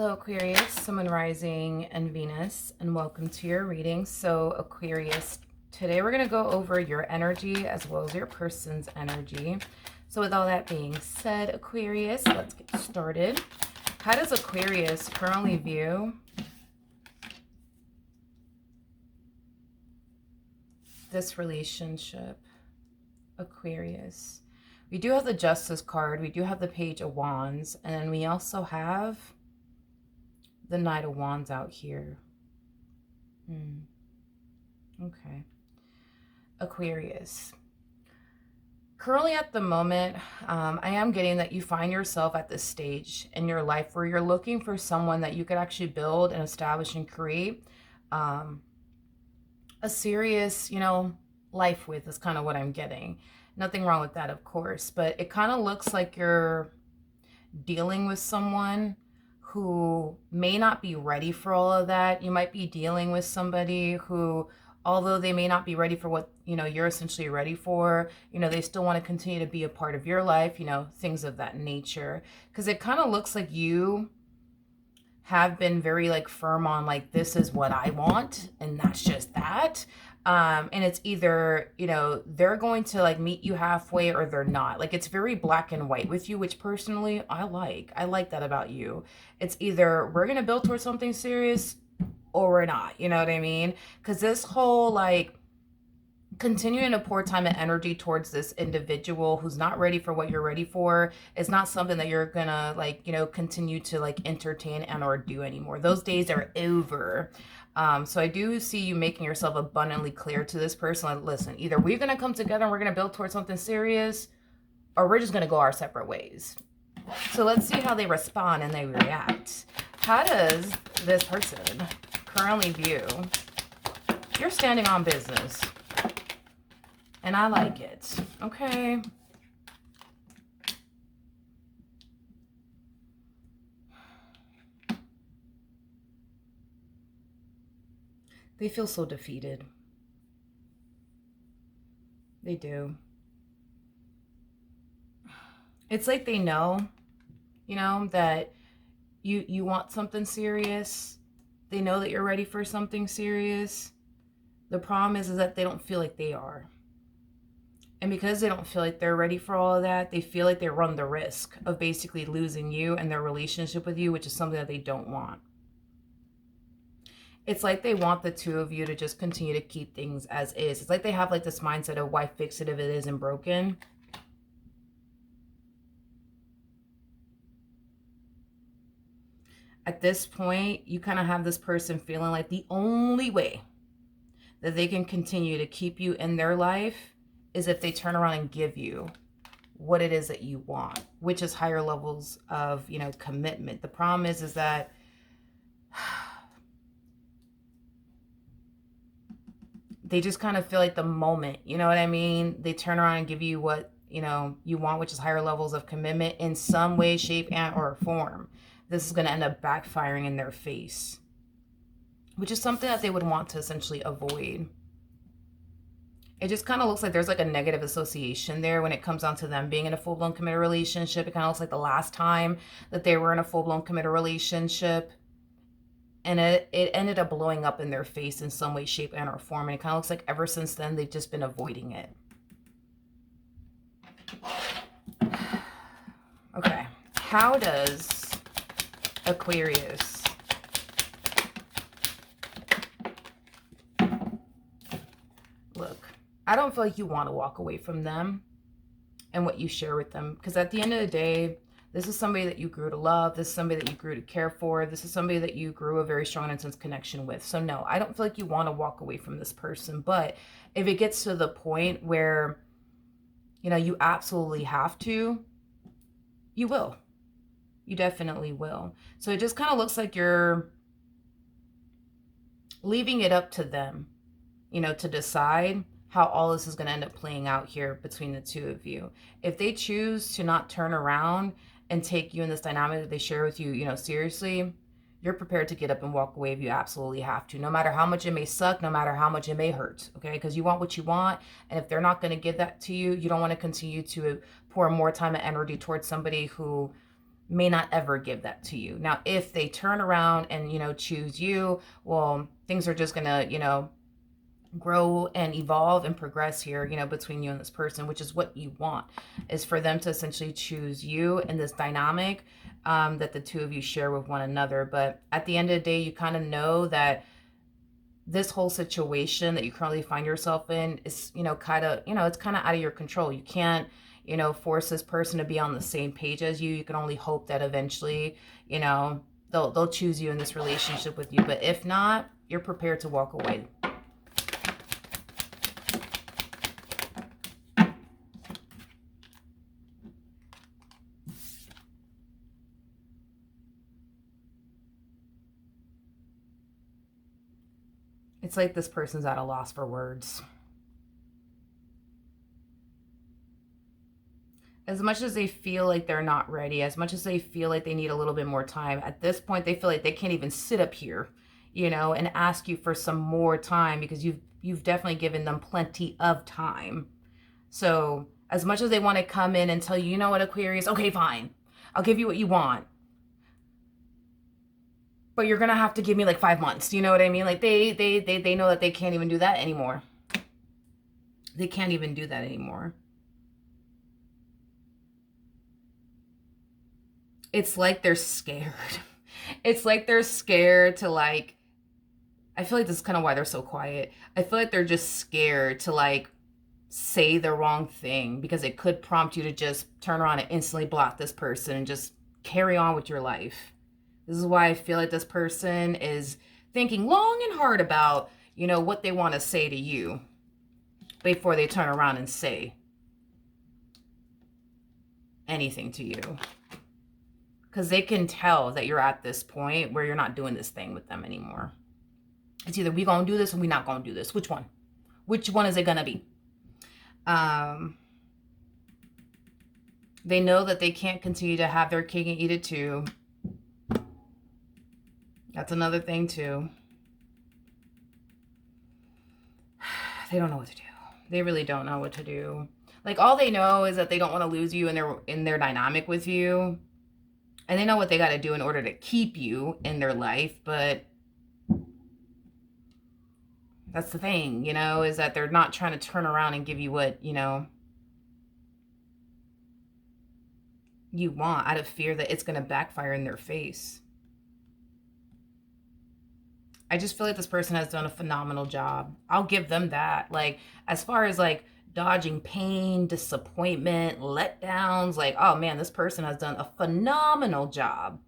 Hello Aquarius, Sun, Rising, and Venus, and welcome to your reading. So Aquarius, today we're going to go over your energy as well as your person's energy. So with all that being said, Aquarius, let's get started. How does Aquarius currently view this relationship? Aquarius. We do have the Justice card, we do have the Page of Wands, and then we also have the Knight of Wands out here. Okay. Aquarius. Currently at the moment, I am getting that you find yourself at this stage in your life where you're looking for someone that you could actually build and establish and create a serious, life with is kind of what I'm getting. Nothing wrong with that, of course, but it kind of looks like you're dealing with someone who may not be ready for all of that. You might be dealing with somebody who, although they may not be ready for what, you're essentially ready for, they still want to continue to be a part of your life, things of that nature. Because it kind of looks like you have been very firm on this is what I want and that's just that. And it's either, they're going to meet you halfway or they're not. It's very black and white with you, which personally I like that about you. It's either we're going to build towards something serious or we're not, you know what I mean? Because this whole continuing to pour time and energy towards this individual who's not ready for what you're ready for is not something that you're gonna continue to entertain and or do anymore. Those days are over. So I do see you making yourself abundantly clear to this person. Listen, either we're gonna come together and we're gonna build towards something serious, or we're just gonna go our separate ways. So let's see how they respond and they react. How does this person currently view you're standing on business? And I like it. Okay. They feel so defeated. They do. It's like they know, that you want something serious. They know that you're ready for something serious. The problem is that they don't feel like they are. And because they don't feel like they're ready for all of that, they feel like they run the risk of basically losing you and their relationship with you, which is something that they don't want. It's like they want the two of you to just continue to keep things as is. It's like they have this mindset of why fix it if it isn't broken. At this point, you kind of have this person feeling like the only way that they can continue to keep you in their life is if they turn around and give you what it is that you want, which is higher levels of, commitment. The problem is that they just kind of feel like the moment, you know what I mean? They turn around and give you what, you want, which is higher levels of commitment in some way, shape, and or form. This is going to end up backfiring in their face, which is something that they would want to essentially avoid. It just kind of looks like there's a negative association there when it comes down to them being in a full-blown committed relationship. It kind of looks like the last time that they were in a full-blown committed relationship, and it ended up blowing up in their face in some way, shape, and or form. And it kind of looks like ever since then, they've just been avoiding it. Okay. How does Aquarius look? I don't feel like you want to walk away from them and what you share with them. Because at the end of the day, this is somebody that you grew to love. This is somebody that you grew to care for. This is somebody that you grew a very strong and intense connection with. So no, I don't feel like you want to walk away from this person. But if it gets to the point where, you absolutely have to, you will. You definitely will. So it just kind of looks like you're leaving it up to them, to decide how all this is going to end up playing out here between the two of you. If they choose to not turn around and take you in this dynamic that they share with you, seriously, you're prepared to get up and walk away if you absolutely have to, no matter how much it may suck, no matter how much it may hurt, okay? Because you want what you want, and if they're not going to give that to you, you don't want to continue to pour more time and energy towards somebody who may not ever give that to you. Now, if they turn around and, choose you, well, things are just gonna, grow and evolve and progress here, between you and this person, which is what you want, is for them to essentially choose you in this dynamic that the two of you share with one another. But at the end of the day, you kind of know that this whole situation that you currently find yourself in is, it's kind of out of your control. You can't, force this person to be on the same page as you. You can only hope that eventually, they'll choose you in this relationship with you. But if not, you're prepared to walk away. It's like this person's at a loss for words. As much as they feel like they're not ready, as much as they feel like they need a little bit more time, at this point they feel like they can't even sit up here, and ask you for some more time, because you've definitely given them plenty of time. So as much as they want to come in and tell you, you know what, Aquarius, okay, fine, I'll give you what you want, but you're gonna have to give me like 5 months. You know what I mean? Like they know that they can't even do that anymore. They can't even do that anymore. It's like they're scared. It's like they're scared to I feel like this is kind of why they're so quiet. I feel like they're just scared to say the wrong thing, because it could prompt you to just turn around and instantly block this person and just carry on with your life. This is why I feel like this person is thinking long and hard about, what they want to say to you before they turn around and say anything to you. Because they can tell that you're at this point where you're not doing this thing with them anymore. It's either we gonna do this or we not gonna do this. Which one? Which one is it gonna be? They know that they can't continue to have their cake and eat it too. That's another thing too. They don't know what to do. They really don't know what to do. All they know is that they don't want to lose you in their dynamic with you. And they know what they got to do in order to keep you in their life. But that's the thing, is that they're not trying to turn around and give you what, you want, out of fear that it's going to backfire in their face. I just feel like this person has done a phenomenal job. I'll give them that. As far as dodging pain, disappointment, letdowns, oh man, this person has done a phenomenal job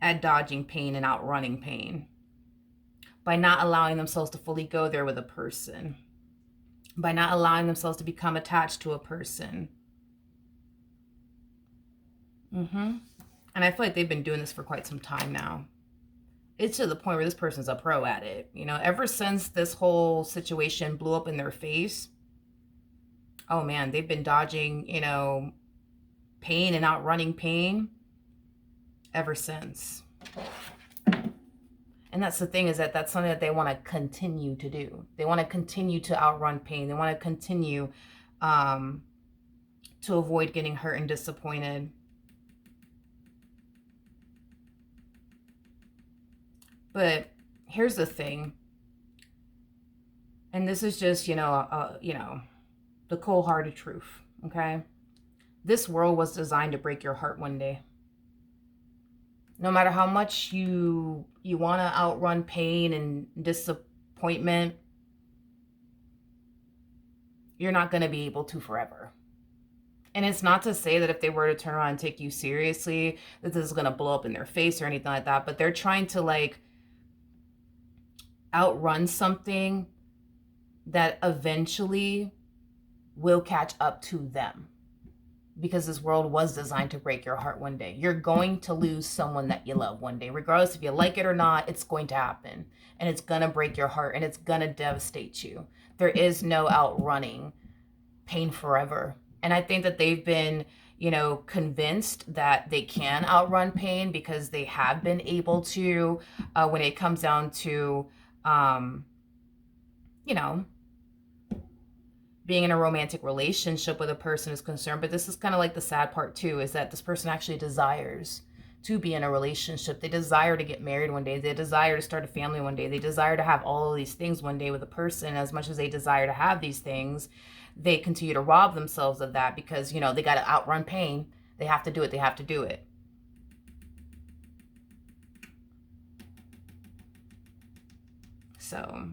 at dodging pain and outrunning pain by not allowing themselves to fully go there with a person, by not allowing themselves to become attached to a person. And I feel like they've been doing this for quite some time now. It's to the point where this person's a pro at it. Ever since this whole situation blew up in their face, oh man, they've been dodging, pain and outrunning pain ever since. And that's the thing, is that that's something that they want to continue to do. They want to continue to outrun pain. They want to continue to avoid getting hurt and disappointed. But here's the thing, and this is just, the cold-hearted truth, okay? This world was designed to break your heart one day. No matter how much you want to outrun pain and disappointment, you're not going to be able to forever. And it's not to say that if they were to turn around and take you seriously, that this is going to blow up in their face or anything like that, but they're trying to outrun something that eventually will catch up to them, because this world was designed to break your heart one day. You're going to lose someone that you love one day, regardless if you like it or not. It's going to happen, and it's going to break your heart, and it's going to devastate you. There is no outrunning pain forever. And I think that they've been, convinced that they can outrun pain, because they have been able to, when it comes down to, being in a romantic relationship with a person is concerned. But this is kind of like the sad part too, is that this person actually desires to be in a relationship. They desire to get married one day. They desire to start a family one day. They desire to have all of these things one day with a person. As much as they desire to have these things, they continue to rob themselves of that because, you know, they got to outrun pain. They have to do it. They have to do it. So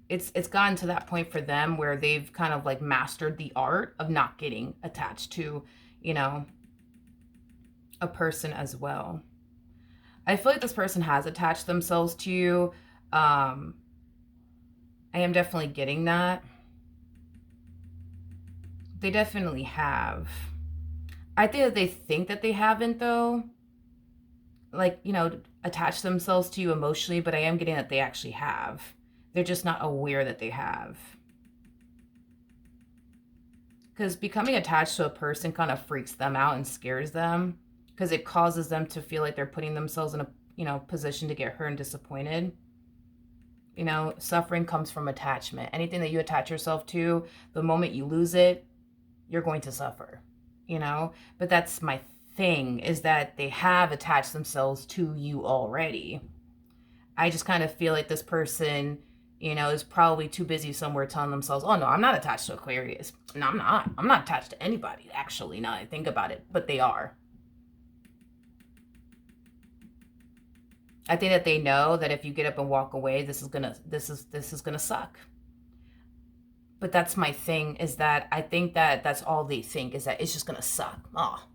it's gotten to that point for them where they've kind of like mastered the art of not getting attached to, you know, a person as well. I feel like this person has attached themselves to you. I am definitely getting that. They definitely have. I think that they haven't, though. Like, you know, attach themselves to you emotionally, but I am getting that they actually have. They're just not aware that they have. Because becoming attached to a person kind of freaks them out and scares them, because it causes them to feel like they're putting themselves in a, you know, position to get hurt and disappointed. You know, suffering comes from attachment. Anything that you attach yourself to, the moment you lose it, you're going to suffer, you know? But that's my thing, is that they have attached themselves to you already. I just kind of feel like this person, you know, is probably too busy somewhere telling themselves, oh no, I'm not attached to Aquarius. No, I'm not. I'm not attached to anybody, actually, now that I think about it. But they are. I think that they know that if you get up and walk away, this is gonna suck. But that's my thing, is that I think that that's all they think, is that it's just gonna suck. Oh,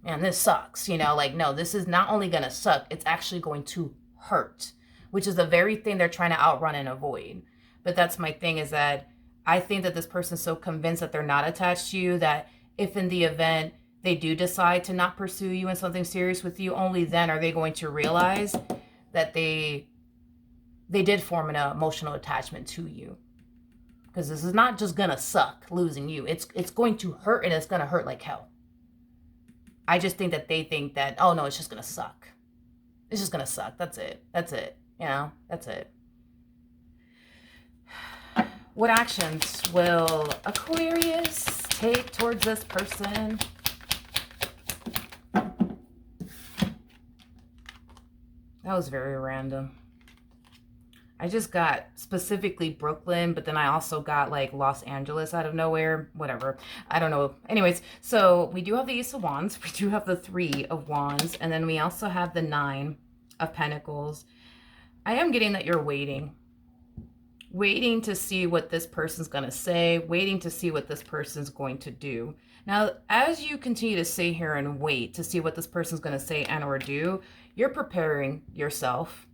man, this sucks. You know, like, no, this is not only gonna suck, it's actually going to hurt, which is the very thing they're trying to outrun and avoid. But that's my thing, is that I think that this person's so convinced that they're not attached to you, that if in the event they do decide to not pursue you in something serious with you, only then are they going to realize that they did form an emotional attachment to you. Because this is not just gonna suck losing you. It's going to hurt, and it's gonna hurt like hell. I just think that they think that, oh no, it's just gonna suck. It's just gonna suck. That's it. That's it. You know, that's it. What actions will Aquarius take towards this person? That was very random. I just got specifically Brooklyn, but then I also got like Los Angeles out of nowhere. Whatever. I don't know. Anyways, so we do have the Ace of Wands. We do have the 3 of Wands. And then we also have the 9 of Pentacles. I am getting that you're waiting. Waiting to see what this person's going to say. Waiting to see what this person's going to do. Now, as you continue to sit here and wait to see what this person's going to say and or do, you're preparing yourself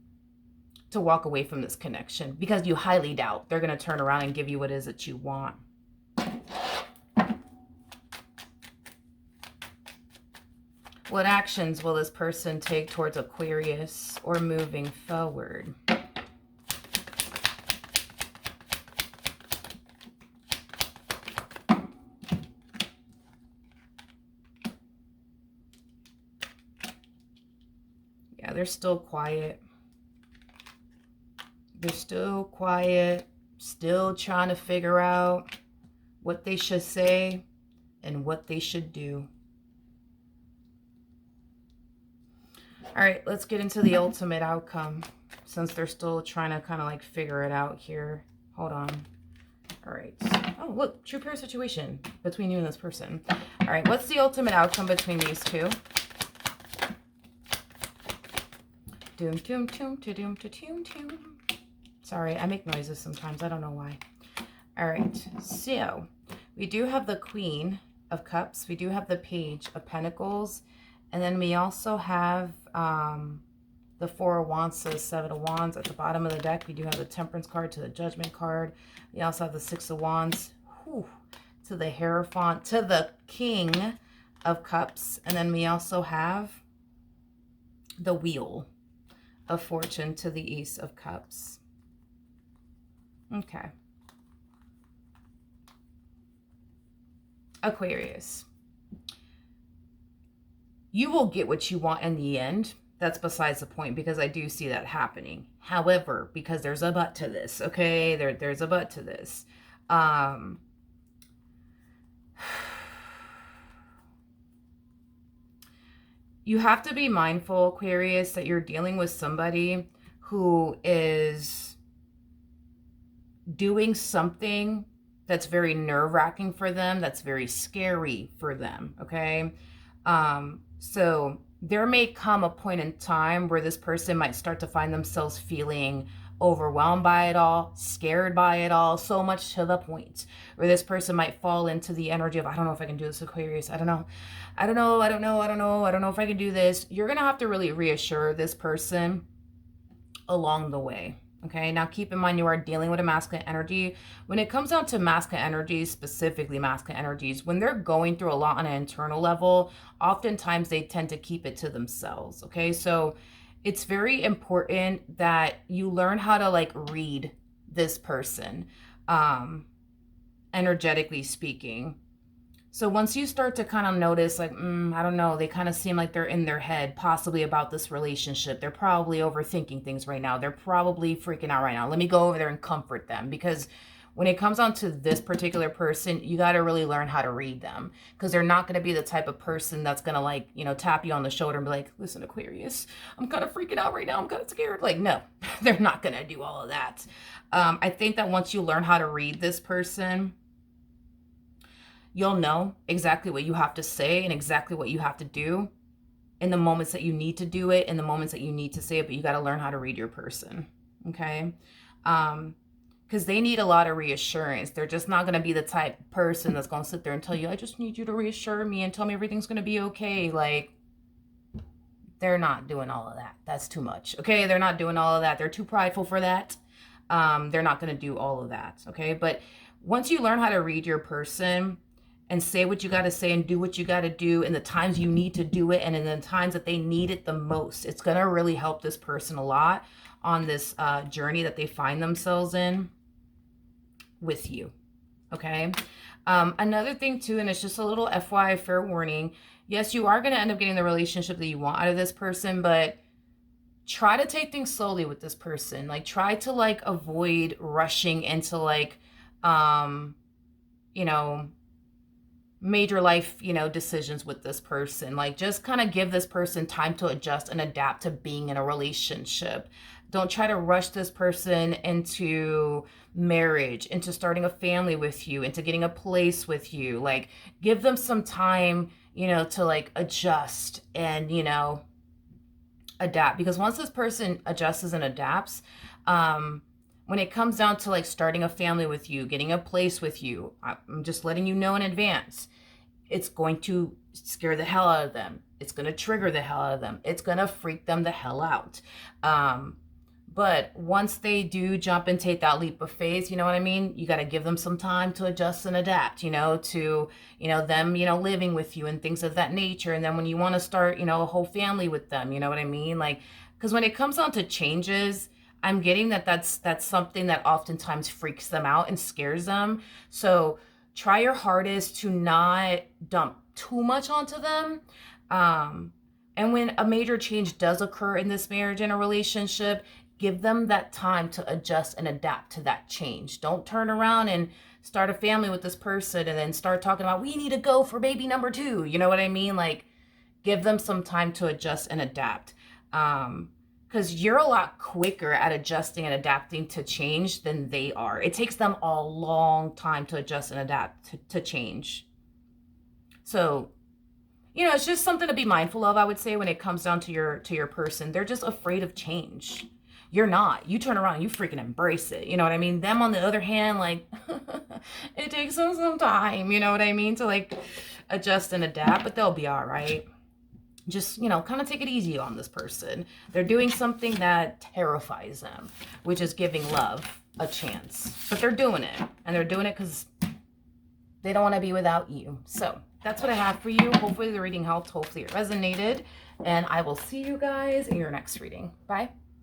to walk away from this connection, because you highly doubt they're going to turn around and give you what it is that you want. What actions will this person take towards Aquarius or moving forward? Yeah, they're still quiet. They're still quiet, still trying to figure out what they should say and what they should do. All right, let's get into the ultimate outcome, since they're still trying to kind of like figure it out here. Hold on. All right. Oh, look, true pair situation between you and this person. All right, what's the ultimate outcome between these two? Doom, doom, doom, doom, doom, doom. Sorry, I make noises sometimes. I don't know why. All right, so we do have the Queen of Cups. We do have the Page of Pentacles. And then we also have the 4 of Wands to the 7 of Wands. At the bottom of the deck, we do have the Temperance card to the Judgment card. We also have the 6 of Wands to the Hierophant, to the King of Cups. And then we also have the Wheel of Fortune to the Ace of Cups. Okay. Aquarius. You will get what you want in the end. That's besides the point, because I do see that happening. However, because there's a but to this, okay? There's a but to this. You have to be mindful, Aquarius, that you're dealing with somebody who is doing something that's very nerve-wracking for them, that's very scary for them, okay? So there may come a point in time where this person might start to find themselves feeling overwhelmed by it all, scared by it all, so much to the point where this person might fall into the energy of, I don't know if I can do this, Aquarius. I don't know if I can do this. You're going to have to really reassure this person along the way. Okay, now keep in mind you are dealing with a masculine energy. When it comes down to masculine energies, specifically masculine energies, when they're going through a lot on an internal level, oftentimes they tend to keep it to themselves. Okay, so it's very important that you learn how to like read this person, energetically speaking. So once you start to kind of notice, like, I don't know, they kind of seem like they're in their head, possibly about this relationship. They're probably overthinking things right now. They're probably freaking out right now. Let me go over there and comfort them, because when it comes down to this particular person, you got to really learn how to read them, because they're not going to be the type of person that's going to like, you know, tap you on the shoulder and be like, listen, Aquarius, I'm kind of freaking out right now. I'm kind of scared. Like, no, they're not going to do all of that. I think that once you learn how to read this person, you'll know exactly what you have to say and exactly what you have to do in the moments that you need to do it, in the moments that you need to say it, but you got to learn how to read your person, okay? Because they need a lot of reassurance. They're just not going to be the type of person that's going to sit there and tell you, I just need you to reassure me and tell me everything's going to be okay. Like, they're not doing all of that. That's too much, okay? They're not doing all of that. They're too prideful for that. They're not going to do all of that, okay? But once you learn how to read your person and say what you got to say and do what you got to do in the times you need to do it and in the times that they need it the most, it's going to really help this person a lot on this journey that they find themselves in with you, okay? Another thing too, and it's just a little FYI, fair warning, yes, you are going to end up getting the relationship that you want out of this person, but try to take things slowly with this person. Like, try to like avoid rushing into like, you know, major life, you know, decisions with this person. Like, just kind of give this person time to adjust and adapt to being in a relationship. Don't try to rush this person into marriage, into starting a family with you, into getting a place with you. Like, give them some time, you know, to like adjust and, you know, adapt. Because once this person adjusts and adapts, when it comes down to like starting a family with you, getting a place with you, I'm just letting you know in advance, it's going to scare the hell out of them. It's going to trigger the hell out of them. It's going to freak them the hell out. But once they do jump and take that leap of faith, you know what I mean? You got to give them some time to adjust and adapt, you know, to, you know, them, you know, living with you and things of that nature. And then when you want to start, you know, a whole family with them, you know what I mean? Like, because when it comes down to changes, I'm getting that that's something that oftentimes freaks them out and scares them. So try your hardest to not dump too much onto them. And when a major change does occur in this marriage and a relationship, give them that time to adjust and adapt to that change. Don't turn around and start a family with this person and then start talking about, we need to go for baby number 2. You know what I mean? Like, give them some time to adjust and adapt. Because you're a lot quicker at adjusting and adapting to change than they are. It takes them a long time to adjust and adapt to change. So, you know, it's just something to be mindful of, I would say, when it comes down to your person. They're just afraid of change. You're not. You turn around, you freaking embrace it. You know what I mean? Them, on the other hand, like, it takes them some time, you know what I mean, to like adjust and adapt, but they'll be all right. Just, you know, kind of take it easy on this person. They're doing something that terrifies them, which is giving love a chance. But they're doing it. And they're doing it because they don't want to be without you. So that's what I have for you. Hopefully the reading helped. Hopefully it resonated. And I will see you guys in your next reading. Bye.